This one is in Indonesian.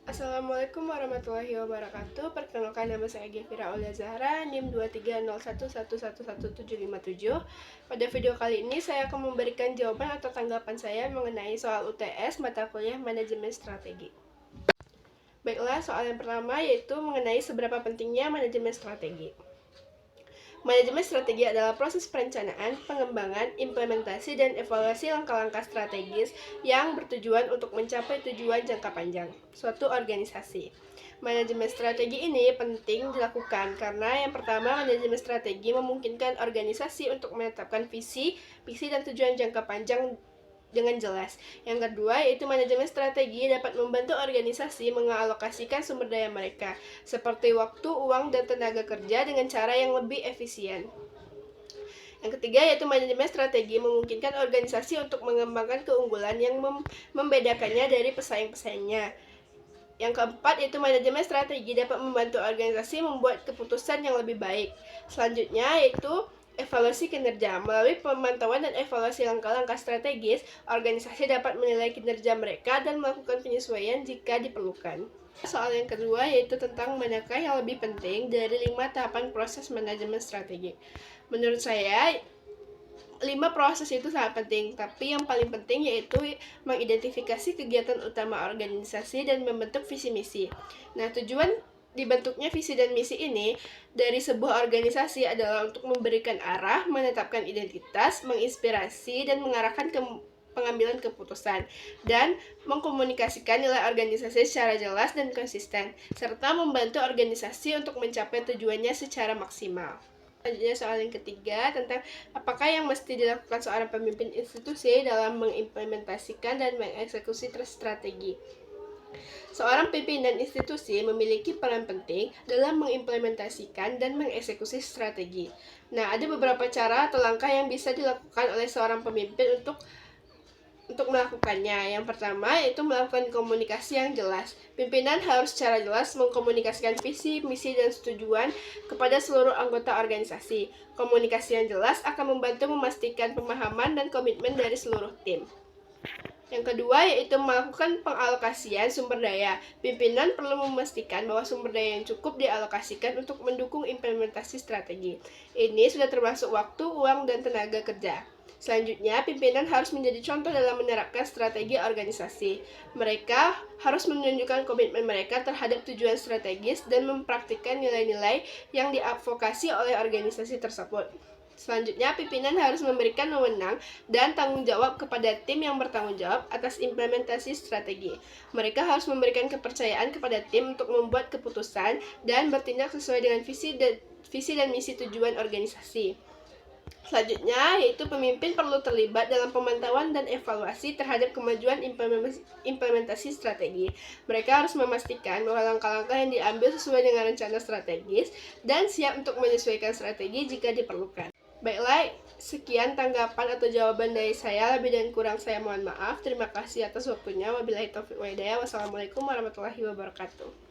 Assalamualaikum warahmatullahi wabarakatuh. Perkenalkan, nama saya Gefira Aulia Zahra, NIM 23011111757. Pada video kali ini saya akan memberikan jawaban atau tanggapan saya mengenai soal UTS mata kuliah Manajemen Strategi. Baiklah, soal yang pertama yaitu mengenai seberapa pentingnya manajemen strategi. Manajemen strategi adalah proses perencanaan, pengembangan, implementasi, dan evaluasi langkah-langkah strategis yang bertujuan untuk mencapai tujuan jangka panjang suatu organisasi. Manajemen strategi ini penting dilakukan karena yang pertama, manajemen strategi memungkinkan organisasi untuk menetapkan visi, misi, dan tujuan jangka panjang dengan jelas. Yang kedua, yaitu manajemen strategi dapat membantu organisasi mengalokasikan sumber daya mereka, seperti waktu, uang, dan tenaga kerja dengan cara yang lebih efisien. Yang ketiga, yaitu manajemen strategi memungkinkan organisasi untuk mengembangkan keunggulan yang membedakannya dari pesaing-pesaingnya. Yang keempat, yaitu manajemen strategi dapat membantu organisasi membuat keputusan yang lebih baik. Selanjutnya, yaitu evaluasi kinerja. Melalui pemantauan dan evaluasi langkah-langkah strategis, organisasi dapat menilai kinerja mereka dan melakukan penyesuaian jika diperlukan. Soal yang kedua yaitu tentang manakah yang lebih penting dari 5 tahapan proses manajemen strategi. Menurut saya, 5 proses itu sangat penting, tapi yang paling penting yaitu mengidentifikasi kegiatan utama organisasi dan membentuk visi misi. Nah, tujuan dibentuknya visi dan misi ini dari sebuah organisasi adalah untuk memberikan arah, menetapkan identitas, menginspirasi, dan mengarahkan pengambilan keputusan, dan mengkomunikasikan nilai organisasi secara jelas dan konsisten, serta membantu organisasi untuk mencapai tujuannya secara maksimal. Selanjutnya, soal yang ketiga tentang apakah yang mesti dilakukan seorang pemimpin institusi dalam mengimplementasikan dan mengeksekusi strategi. Seorang pimpinan institusi memiliki peran penting dalam mengimplementasikan dan mengeksekusi strategi. Nah, ada beberapa cara atau langkah yang bisa dilakukan oleh seorang pemimpin untuk melakukannya. Yang pertama yaitu melakukan komunikasi yang jelas. Pimpinan harus secara jelas mengkomunikasikan visi, misi, dan tujuan kepada seluruh anggota organisasi. Komunikasi yang jelas akan membantu memastikan pemahaman dan komitmen dari seluruh tim. Yang kedua yaitu melakukan pengalokasian sumber daya. Pimpinan perlu memastikan bahwa sumber daya yang cukup dialokasikan untuk mendukung implementasi strategi. Ini sudah termasuk waktu, uang, dan tenaga kerja. Selanjutnya, pimpinan harus menjadi contoh dalam menerapkan strategi organisasi. Mereka harus menunjukkan komitmen mereka terhadap tujuan strategis dan mempraktikkan nilai-nilai yang diadvokasi oleh organisasi tersebut. Selanjutnya, pimpinan harus memberikan wewenang dan tanggung jawab kepada tim yang bertanggung jawab atas implementasi strategi. Mereka harus memberikan kepercayaan kepada tim untuk membuat keputusan dan bertindak sesuai dengan visi dan misi tujuan organisasi. Selanjutnya, yaitu pemimpin perlu terlibat dalam pemantauan dan evaluasi terhadap kemajuan implementasi strategi. Mereka harus memastikan bahwa langkah-langkah yang diambil sesuai dengan rencana strategis dan siap untuk menyesuaikan strategi jika diperlukan. Baiklah, sekian tanggapan atau jawaban dari saya. Lebih dan kurang saya mohon maaf. Terima kasih atas waktunya. Wabillahi taufiq wal hidayah. Wassalamualaikum warahmatullahi wabarakatuh.